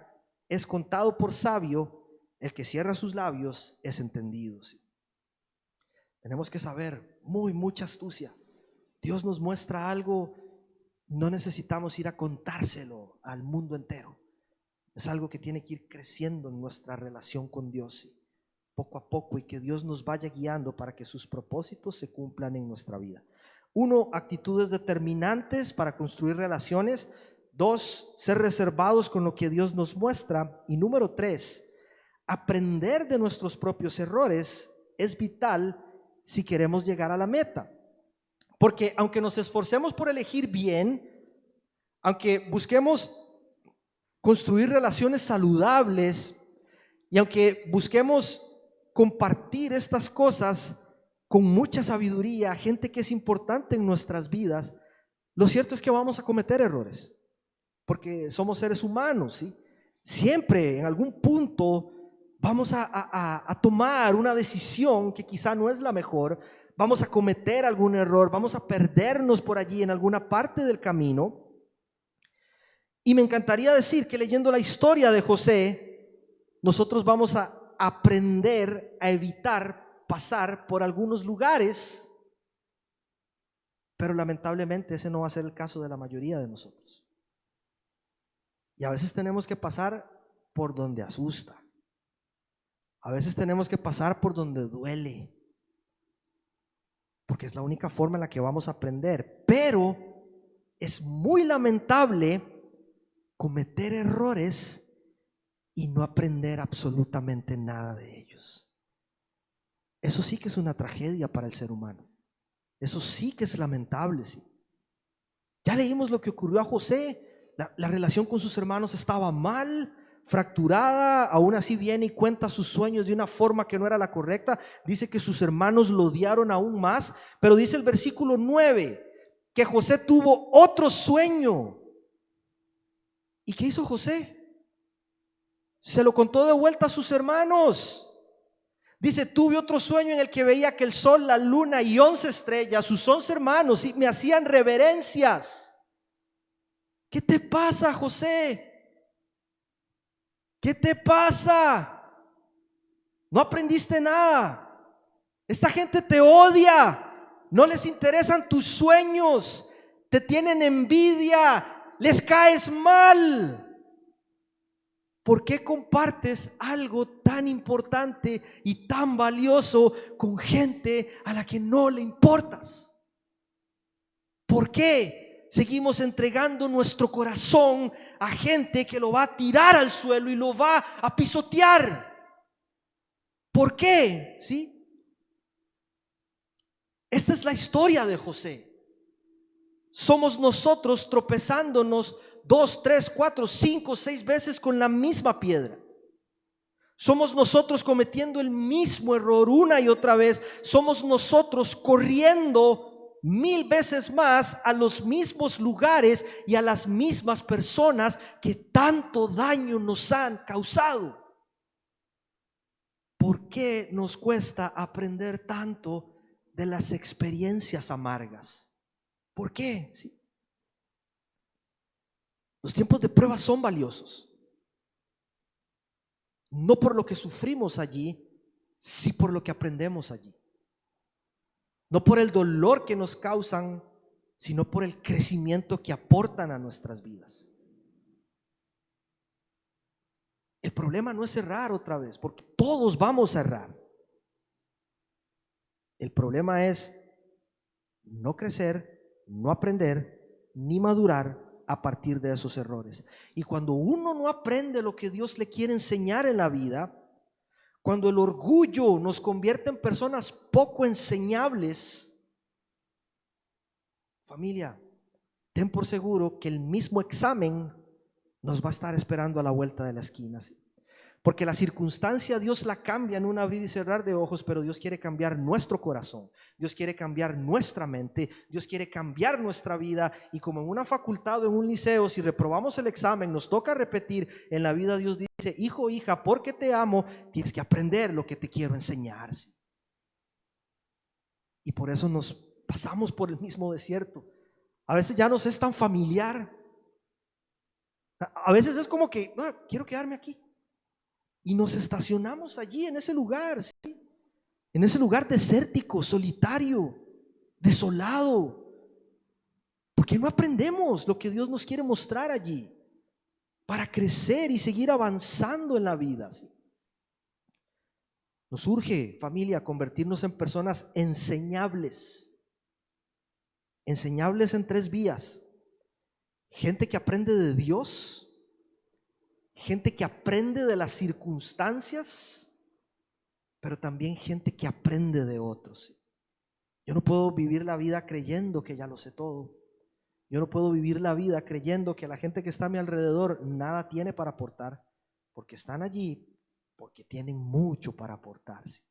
es contado por sabio. El que cierra sus labios es entendido. ¿Sí? Tenemos que saber, mucha astucia. Dios nos muestra algo, no necesitamos ir a contárselo al mundo entero. Es algo que tiene que ir creciendo en nuestra relación con Dios, ¿sí? Poco a poco, y que Dios nos vaya guiando para que sus propósitos se cumplan en nuestra vida. 1, actitudes determinantes para construir relaciones. 2, ser reservados con lo que Dios nos muestra. Y número 3, aprender de nuestros propios errores es vital si queremos llegar a la meta. Porque aunque nos esforcemos por elegir bien, aunque busquemos construir relaciones saludables y aunque busquemos compartir estas cosas con mucha sabiduría, gente que es importante en nuestras vidas, lo cierto es que vamos a cometer errores, porque somos seres humanos, ¿sí? Siempre en algún punto vamos a tomar una decisión que quizá no es la mejor, vamos a cometer algún error, vamos a perdernos por allí en alguna parte del camino. Y me encantaría decir que leyendo la historia de José, nosotros vamos a aprender a evitar pasar por algunos lugares, pero lamentablemente ese no va a ser el caso de la mayoría de nosotros. Y a veces tenemos que pasar por donde asusta. A veces tenemos que pasar por donde duele, porque es la única forma en la que vamos a aprender. Pero es muy lamentable cometer errores y no aprender absolutamente nada de ellos. Eso sí que es una tragedia para el ser humano. Eso sí que es lamentable, sí. Ya leímos lo que ocurrió a José. La relación con sus hermanos estaba mal, fracturada. Aún así viene y cuenta sus sueños de una forma que no era la correcta. Dice que sus hermanos lo odiaron aún más. Pero dice el versículo 9 que José tuvo otro sueño. ¿Y qué hizo José? Se lo contó de vuelta a sus hermanos. Dice, tuve otro sueño en el que veía que el sol, la luna y 11 estrellas, sus 11 hermanos, me hacían reverencias. ¿Qué te pasa, José? ¿Qué te pasa? No aprendiste nada. Esta gente te odia. No les interesan tus sueños. Te tienen envidia. Les caes mal. ¿Por qué compartes algo tan importante y tan valioso con gente a la que no le importas? ¿Por qué seguimos entregando nuestro corazón a gente que lo va a tirar al suelo y lo va a pisotear? ¿Por qué? ¿Sí? Esta es la historia de José. Somos nosotros tropezándonos 2, 3, 4, 5, 6 veces con la misma piedra. Somos nosotros cometiendo el mismo error una y otra vez. Somos nosotros corriendo 1000 veces más a los mismos lugares y a las mismas personas que tanto daño nos han causado. ¿Por qué nos cuesta aprender tanto de las experiencias amargas? ¿Por qué? ¿Sí? Los tiempos de prueba son valiosos. No por lo que sufrimos allí, sí por lo que aprendemos allí. no por el dolor que nos causan, sino por el crecimiento que aportan a nuestras vidas. El problema no es errar otra vez, porque todos vamos a errar. El problema es no crecer, no aprender, ni madurar a partir de esos errores. Y cuando uno no aprende lo que Dios le quiere enseñar en la vida, cuando el orgullo nos convierte en personas poco enseñables, familia, ten por seguro que el mismo examen nos va a estar esperando a la vuelta de la esquina, ¿sí? Porque la circunstancia Dios la cambia en un abrir y cerrar de ojos, pero Dios quiere cambiar nuestro corazón, Dios quiere cambiar nuestra mente, Dios quiere cambiar nuestra vida. Y como en una facultad o en un liceo, si reprobamos el examen, nos toca repetir, en la vida Dios dice: hijo, hija, porque te amo, tienes que aprender lo que te quiero enseñar, ¿sí? Y por eso nos pasamos por el mismo desierto. A veces ya nos es tan familiar, a veces es como que quiero quedarme aquí. Y nos estacionamos allí en ese lugar, ¿sí? En ese lugar desértico, solitario, desolado. Porque no aprendemos lo que Dios nos quiere mostrar allí para crecer y seguir avanzando en la vida, ¿sí? Nos urge, familia, convertirnos en personas enseñables. Enseñables en 3 vías: gente que aprende de Dios, gente que aprende de las circunstancias, pero también gente que aprende de otros. Yo no puedo vivir la vida creyendo que ya lo sé todo. Yo no puedo vivir la vida creyendo que la gente que está a mi alrededor nada tiene para aportar, porque están allí porque tienen mucho para aportarse.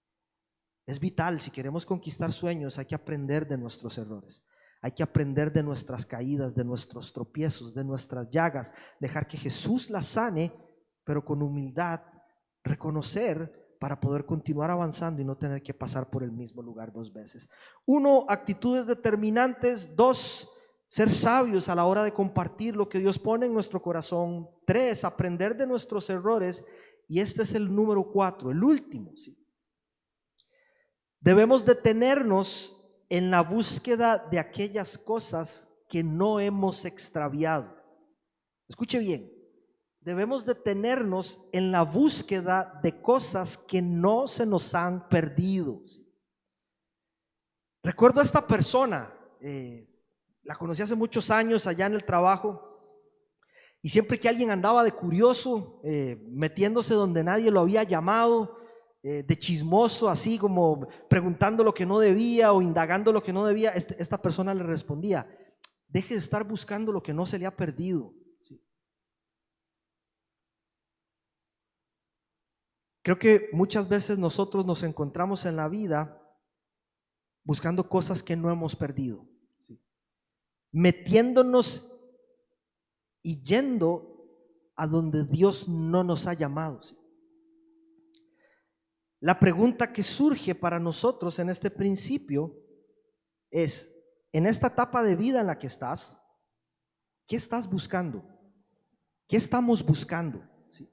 Es vital, si queremos conquistar sueños, hay que aprender de nuestros errores. Hay que aprender de nuestras caídas, de nuestros tropiezos, de nuestras llagas, dejar que Jesús las sane, pero con humildad, reconocer para poder continuar avanzando y no tener que pasar por el mismo lugar 2 veces. 1, actitudes determinantes. 2, ser sabios a la hora de compartir lo que Dios pone en nuestro corazón. 3, aprender de nuestros errores. Y este es el número 4, el último, ¿sí? Debemos detenernos en la búsqueda de aquellas cosas que no hemos extraviado. Escuche bien, debemos detenernos en la búsqueda de cosas que no se nos han perdido, ¿sí? Recuerdo a esta persona, la conocí hace muchos años allá en el trabajo, y siempre que alguien andaba de curioso, metiéndose donde nadie lo había llamado, de chismoso, así como preguntando lo que no debía o indagando lo que no debía, esta persona le respondía: deje de estar buscando lo que no se le ha perdido, ¿sí? Creo que muchas veces nosotros nos encontramos en la vida buscando cosas que no hemos perdido, ¿sí? Metiéndonos y yendo a donde Dios no nos ha llamado, ¿sí? La pregunta que surge para nosotros en este principio es: en esta etapa de vida en la que estás, ¿qué estás buscando? ¿Qué estamos buscando? ¿Sí?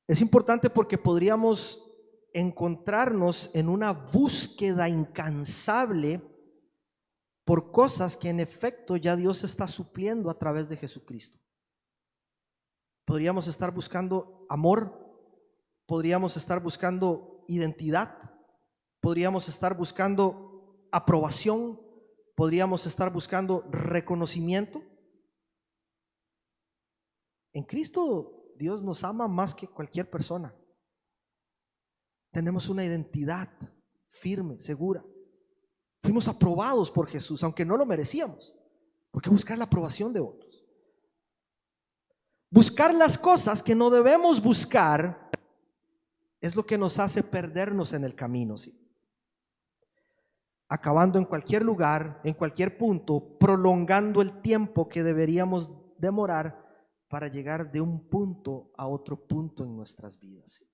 Es importante porque podríamos encontrarnos en una búsqueda incansable por cosas que en efecto ya Dios está supliendo a través de Jesucristo. Podríamos estar buscando amor, podríamos estar buscando identidad, podríamos estar buscando aprobación, podríamos estar buscando reconocimiento. En Cristo Dios nos ama más que cualquier persona. Tenemos una identidad firme, segura. Fuimos aprobados por Jesús, aunque no lo merecíamos. ¿Por qué buscar la aprobación de otros? Buscar las cosas que no debemos buscar es lo que nos hace perdernos en el camino, ¿sí? Acabando en cualquier lugar, en cualquier punto, prolongando el tiempo que deberíamos demorar para llegar de un punto a otro punto en nuestras vidas, ¿sí?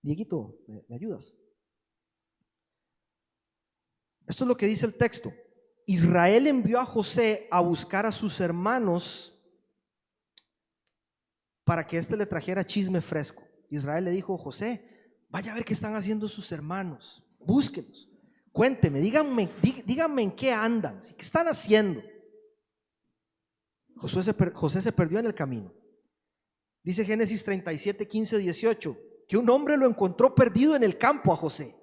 Dieguito, ¿me ayudas? Esto es lo que dice el texto. Israel envió a José a buscar a sus hermanos para que éste le trajera chisme fresco. Israel le dijo: José, vaya a ver qué están haciendo sus hermanos. Búsquenlos, cuénteme, díganme en qué andan, qué están haciendo. José se perdió en el camino. Dice Génesis 37, 15, 18, que un hombre lo encontró perdido en el campo a José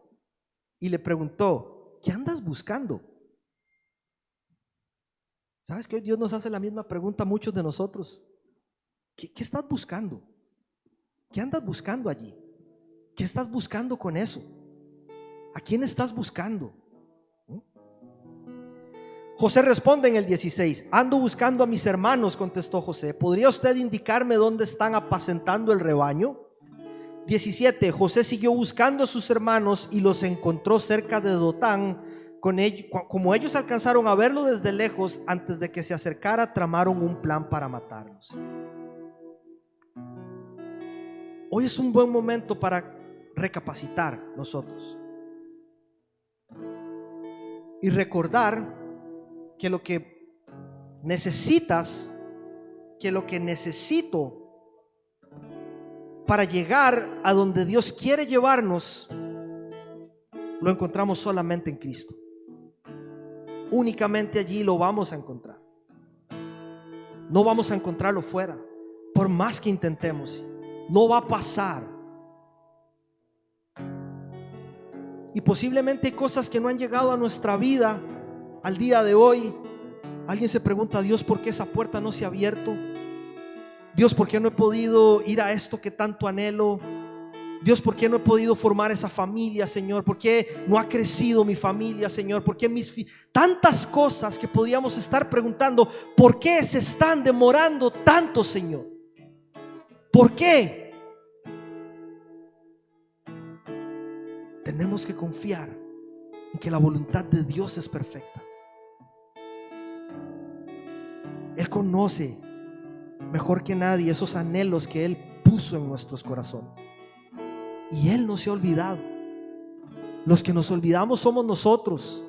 y le preguntó: ¿qué andas buscando? ¿Sabes que hoy Dios nos hace la misma pregunta a muchos de nosotros? ¿Qué estás buscando? ¿Qué andas buscando allí? ¿Qué estás buscando con eso? ¿A quién estás buscando? José responde en el 16: ando buscando a mis hermanos, contestó José. ¿Podría usted indicarme dónde están apacentando el rebaño? 17: José siguió buscando a sus hermanos y los encontró cerca de Dotán. Como ellos alcanzaron a verlo desde lejos, antes de que se acercara, tramaron un plan para matarlos. Hoy es un buen momento para recapacitar nosotros y recordar que lo que necesitas, que lo que necesito para llegar a donde Dios quiere llevarnos, lo encontramos solamente en Cristo. Únicamente allí lo vamos a encontrar. No vamos a encontrarlo fuera, por más que intentemos. No va a pasar. Y posiblemente hay cosas que no han llegado a nuestra vida al día de hoy. Alguien se pregunta: Dios, ¿por qué esa puerta no se ha abierto? Dios, ¿por qué no he podido ir a esto que tanto anhelo? Dios, ¿por qué no he podido formar esa familia, Señor? ¿Por qué no ha crecido mi familia, Señor? ¿Por qué tantas cosas que podríamos estar preguntando? ¿Por qué se están demorando tanto, Señor? ¿Por qué? Tenemos que confiar en que la voluntad de Dios es perfecta. Él conoce mejor que nadie esos anhelos que Él puso en nuestros corazones. Y Él no se ha olvidado. Los que nos olvidamos somos nosotros,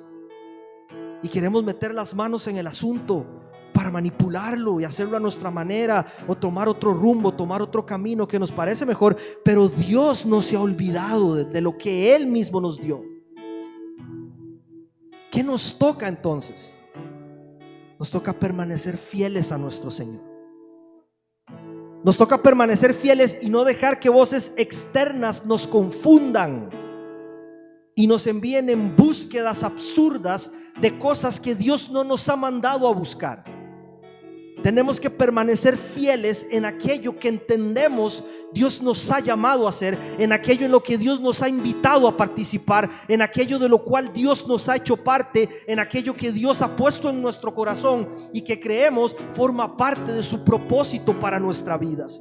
y queremos meter las manos en el asunto para manipularlo y hacerlo a nuestra manera, o tomar otro rumbo, tomar otro camino que nos parece mejor. Pero Dios no se ha olvidado de lo que Él mismo nos dio. ¿Qué nos toca entonces? Nos toca permanecer fieles a nuestro Señor. Nos toca permanecer fieles y no dejar que voces externas nos confundan y nos envíen en búsquedas absurdas de cosas que Dios no nos ha mandado a buscar. Tenemos que permanecer fieles en aquello que entendemos Dios nos ha llamado a hacer, en aquello en lo que Dios nos ha invitado a participar, en aquello de lo cual Dios nos ha hecho parte, en aquello que Dios ha puesto en nuestro corazón y que creemos forma parte de su propósito para nuestra vida. ¿Sí?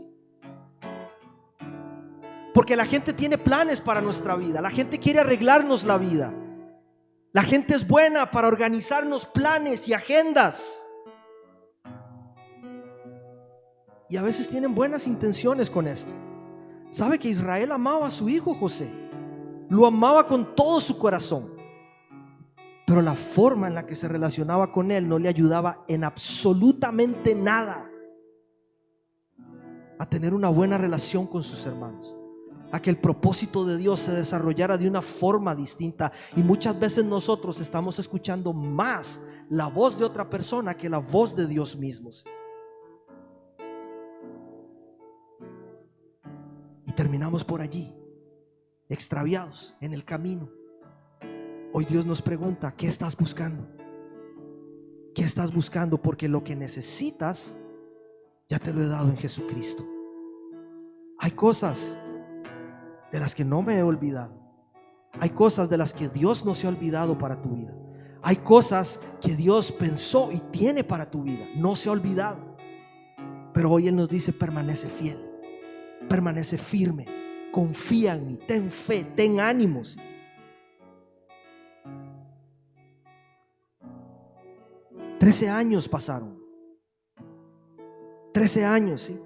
Porque la gente tiene planes para nuestra vida, la gente quiere arreglarnos la vida, la gente es buena para organizarnos planes y agendas. Y a veces tienen buenas intenciones con esto. ¿Sabe que Israel amaba a su hijo José? Lo amaba con todo su corazón. Pero la forma en la que se relacionaba con él no le ayudaba en absolutamente nada a tener una buena relación con sus hermanos, a que el propósito de Dios se desarrollara de una forma distinta. Y muchas veces nosotros estamos escuchando más la voz de otra persona que la voz de Dios mismo. Y terminamos por allí, extraviados en el camino. Hoy Dios nos pregunta: ¿qué estás buscando? ¿Qué estás buscando? Porque lo que necesitas ya te lo he dado en Jesucristo. Hay cosas de las que no me he olvidado. Hay cosas de las que Dios no se ha olvidado para tu vida. Hay cosas que Dios pensó y tiene para tu vida, no se ha olvidado. Pero hoy Él nos dice: permanece fiel, permanece firme, confía en mí, ten fe, ten ánimos. 13 años pasaron. 13 años, ¿sí?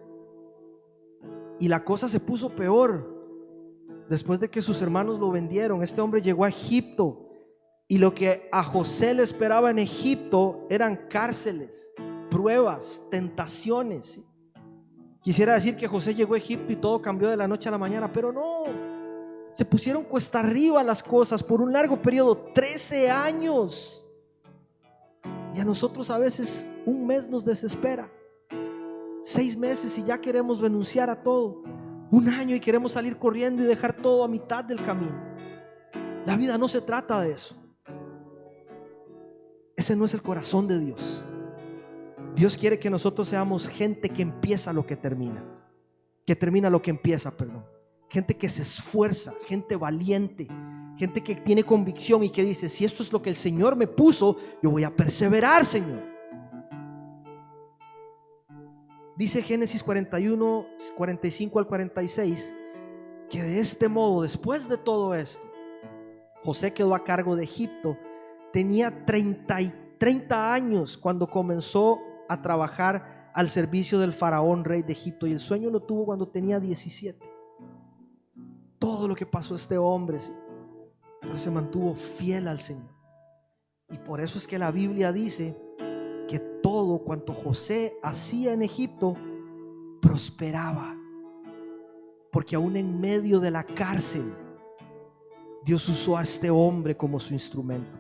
Y la cosa se puso peor después de que sus hermanos lo vendieron. Este hombre llegó a Egipto, y lo que a José le esperaba en Egipto eran cárceles, pruebas, tentaciones, ¿sí? Quisiera decir que José llegó a Egipto y todo cambió de la noche a la mañana, pero no. Se pusieron cuesta arriba las cosas por un largo periodo, 13 años. Y a nosotros a veces un mes nos desespera, 6 meses y ya queremos renunciar a todo, 1 año y queremos salir corriendo y dejar todo a mitad del camino. La vida no se trata de eso. Ese no es el corazón de Dios. Dios quiere que nosotros seamos gente que empieza lo que termina, que termina lo que empieza, perdón. Gente que se esfuerza, gente valiente, gente que tiene convicción y que dice: si esto es lo que el Señor me puso, yo voy a perseverar, Señor. Dice Génesis 41, 45 al 46, que de este modo, después de todo esto, José quedó a cargo de Egipto. Tenía 30 años cuando comenzó a trabajar al servicio del faraón, rey de Egipto, y el sueño lo tuvo cuando tenía 17. Todo lo que pasó a este hombre, sí, pero se mantuvo fiel al Señor. Y por eso es que la Biblia dice que todo cuanto José hacía en Egipto prosperaba, porque aún en medio de la cárcel Dios usó a este hombre como su instrumento.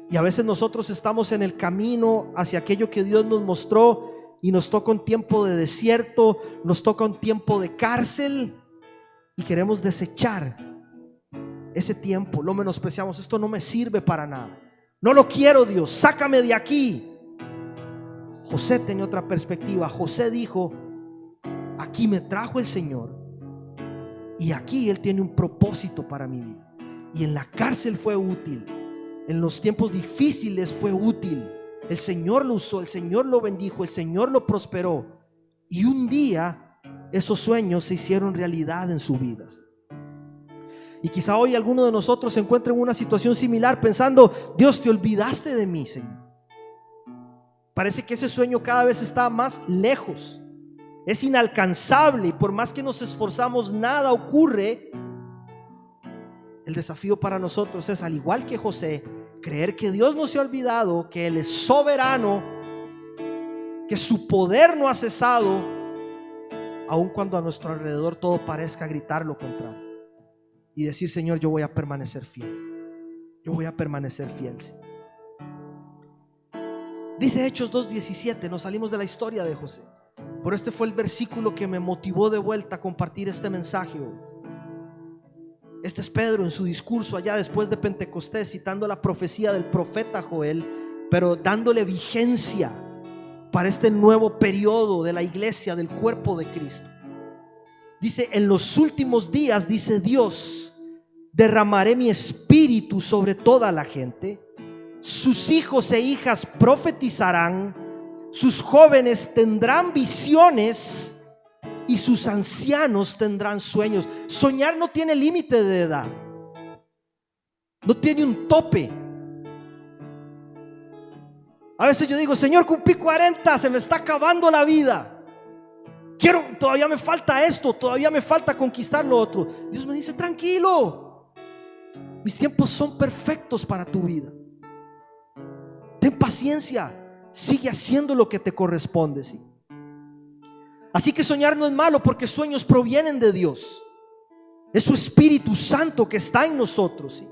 Y a veces nosotros estamos en el camino hacia aquello que Dios nos mostró y nos toca un tiempo de desierto, nos toca un tiempo de cárcel y queremos desechar ese tiempo, lo menospreciamos. Esto no me sirve para nada, no lo quiero, Dios, sácame de aquí. José tenía otra perspectiva. José dijo: aquí me trajo el Señor y aquí Él tiene un propósito para mi vida. Y en la cárcel fue útil, en los tiempos difíciles fue útil. El Señor lo usó, el Señor lo bendijo, el Señor lo prosperó. Y un día esos sueños se hicieron realidad en sus vidas. Y quizá hoy alguno de nosotros se encuentre en una situación similar, pensando: Dios, te olvidaste de mí, Señor. Parece que ese sueño cada vez está más lejos, es inalcanzable, y por más que nos esforzamos, nada ocurre. El desafío para nosotros es, al igual que José, creer que Dios no se ha olvidado, que Él es soberano, que su poder no ha cesado, aun cuando a nuestro alrededor todo parezca gritar lo contrario, y decir: Señor, yo voy a permanecer fiel, yo voy a permanecer fiel. Dice Hechos 2:17, nos salimos de la historia de José, pero este fue el versículo que me motivó de vuelta a compartir este mensaje hoy. Este es Pedro en su discurso allá después de Pentecostés, citando la profecía del profeta Joel, pero dándole vigencia para este nuevo periodo de la iglesia, del cuerpo de Cristo. Dice: en los últimos días, dice Dios, derramaré mi espíritu sobre toda la gente. Sus hijos e hijas profetizarán, sus jóvenes tendrán visiones y sus ancianos tendrán sueños. Soñar no tiene límite de edad, no tiene un tope. A veces yo digo: Señor, cumplí 40, se me está acabando la vida, todavía me falta esto, todavía me falta conquistar lo otro. Dios me dice: tranquilo, mis tiempos son perfectos para tu vida. Ten paciencia, sigue haciendo lo que te corresponde, ¿sí? Así que soñar no es malo, porque sueños provienen de Dios. Es su Espíritu Santo que está en nosotros, ¿sí?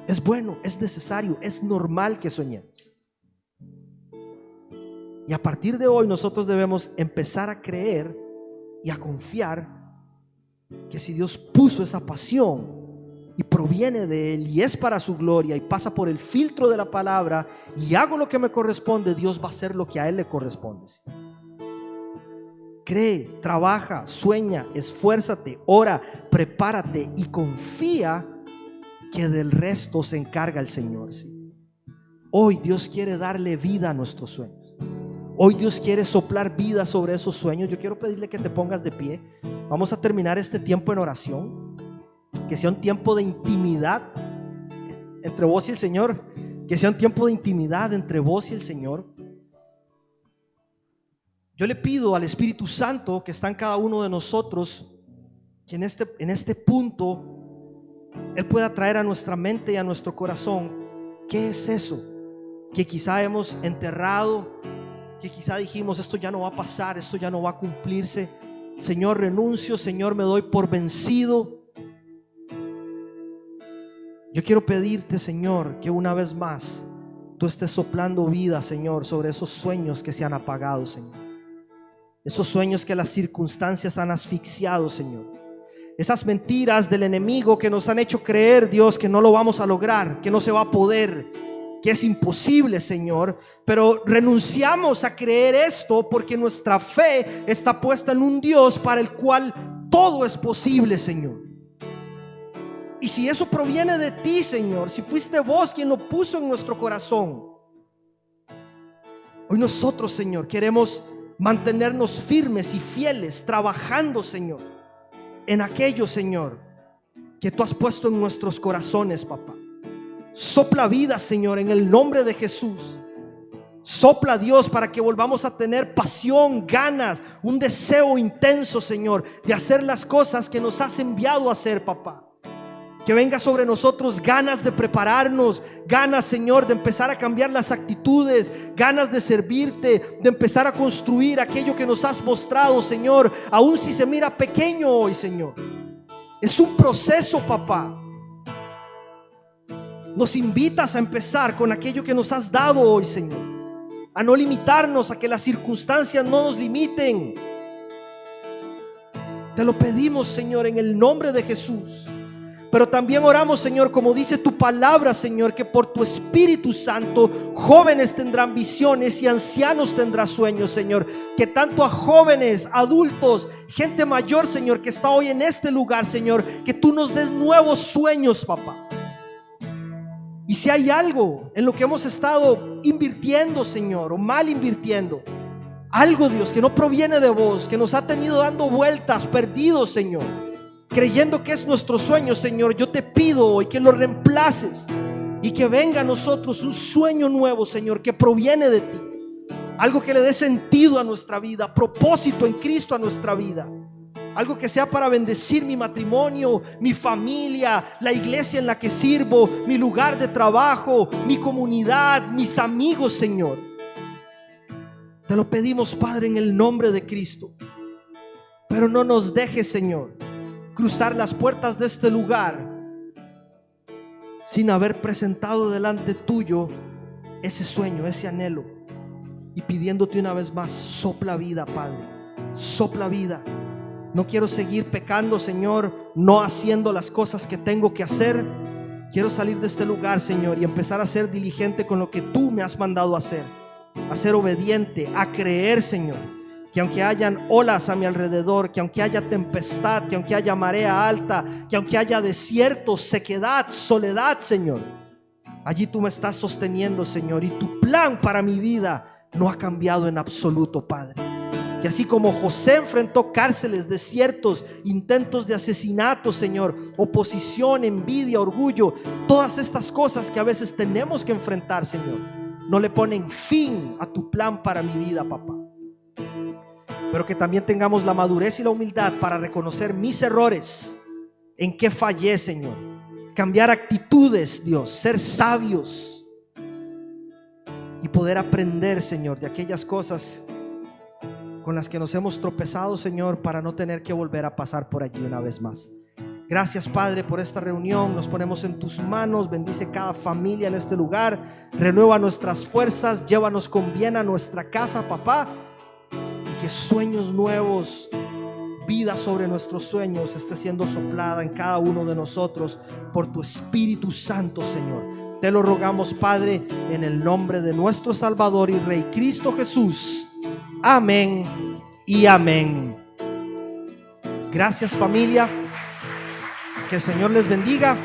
Es bueno, es necesario, es normal que soñemos. Y a partir de hoy nosotros debemos empezar a creer y a confiar que si Dios puso esa pasión y proviene de Él y es para su gloria y pasa por el filtro de la palabra, y hago lo que me corresponde, Dios va a hacer lo que a Él le corresponde, ¿sí? Cree, trabaja, sueña, esfuérzate, ora, prepárate y confía que del resto se encarga el Señor, ¿sí? Hoy Dios quiere darle vida a nuestros sueños. Hoy Dios quiere soplar vida sobre esos sueños. Yo quiero pedirle que te pongas de pie. Vamos a terminar este tiempo en oración. Que sea un tiempo de intimidad entre vos y el Señor. Que sea un tiempo de intimidad entre vos y el Señor. Yo le pido al Espíritu Santo que está en cada uno de nosotros, que en este punto Él pueda traer a nuestra mente y a nuestro corazón qué es eso que quizá hemos enterrado, que quizá dijimos: esto ya no va a pasar, esto ya no va a cumplirse. Señor, renuncio, Señor, me doy por vencido. Yo quiero pedirte, Señor, que una vez más tú estés soplando vida, Señor, sobre esos sueños que se han apagado, Señor. Esos sueños que las circunstancias han asfixiado, Señor. Esas mentiras del enemigo que nos han hecho creer, Dios, que no lo vamos a lograr, que no se va a poder, que es imposible, Señor. Pero renunciamos a creer esto porque nuestra fe está puesta en un Dios para el cual todo es posible, Señor. Y si eso proviene de ti, Señor, si fuiste vos quien lo puso en nuestro corazón, hoy nosotros, Señor, queremos mantenernos firmes y fieles, trabajando, Señor, en aquello, Señor, que tú has puesto en nuestros corazones, papá. Sopla vida, Señor, en el nombre de Jesús. Sopla, Dios, para que volvamos a tener pasión, ganas, un deseo intenso, Señor, de hacer las cosas que nos has enviado a hacer, papá. Que venga sobre nosotros ganas de prepararnos, ganas, Señor, de empezar a cambiar las actitudes, ganas de servirte, de empezar a construir aquello que nos has mostrado, Señor, aun si se mira pequeño hoy, Señor. Es un proceso, papá. Nos invitas a empezar con aquello que nos has dado hoy, Señor, a no limitarnos, a que las circunstancias no nos limiten. Te lo pedimos, Señor, en el nombre de Jesús. Pero también oramos, Señor, como dice tu palabra, Señor, que por tu Espíritu Santo jóvenes tendrán visiones y ancianos tendrán sueños, Señor. Que tanto a jóvenes, adultos, gente mayor, Señor, que está hoy en este lugar, Señor, que tú nos des nuevos sueños, papá. Y si hay algo en lo que hemos estado invirtiendo, Señor, o mal invirtiendo, algo, Dios, que no proviene de vos, que nos ha tenido dando vueltas, perdidos, Señor, creyendo que es nuestro sueño, Señor, yo te pido hoy que lo reemplaces y que venga a nosotros un sueño nuevo, Señor, que proviene de ti. Algo que le dé sentido a nuestra vida, propósito en Cristo a nuestra vida. Algo que sea para bendecir mi matrimonio, mi familia, la iglesia en la que sirvo, mi lugar de trabajo, mi comunidad, mis amigos, Señor. Te lo pedimos, Padre, en el nombre de Cristo. Pero no nos dejes, Señor, cruzar las puertas de este lugar sin haber presentado delante tuyo ese sueño, ese anhelo, y pidiéndote una vez más, sopla vida, Padre, sopla vida. No quiero seguir pecando, Señor, no haciendo las cosas que tengo que hacer. Quiero salir de este lugar, Señor, y empezar a ser diligente con lo que tú me has mandado a hacer, a ser obediente, a creer, Señor, que aunque hayan olas a mi alrededor, que aunque haya tempestad, que aunque haya marea alta, que aunque haya desierto, sequedad, soledad, Señor, allí tú me estás sosteniendo, Señor, y tu plan para mi vida no ha cambiado en absoluto, Padre. Que así como José enfrentó cárceles, desiertos, intentos de asesinato, Señor, oposición, envidia, orgullo, todas estas cosas que a veces tenemos que enfrentar, Señor, no le ponen fin a tu plan para mi vida, papá. Pero que también tengamos la madurez y la humildad para reconocer mis errores, en qué fallé, Señor, cambiar actitudes, Dios, ser sabios y poder aprender, Señor, de aquellas cosas con las que nos hemos tropezado, Señor, para no tener que volver a pasar por allí una vez más. Gracias, Padre, por esta reunión. Nos ponemos en tus manos. Bendice cada familia en este lugar. Renueva nuestras fuerzas. Llévanos con bien a nuestra casa, papá. Y que sueños nuevos, vida sobre nuestros sueños, esté siendo soplada en cada uno de nosotros por tu Espíritu Santo, Señor. Te lo rogamos, Padre, en el nombre de nuestro Salvador y Rey Cristo Jesús. Amén y amén. Gracias, familia. Que el Señor les bendiga.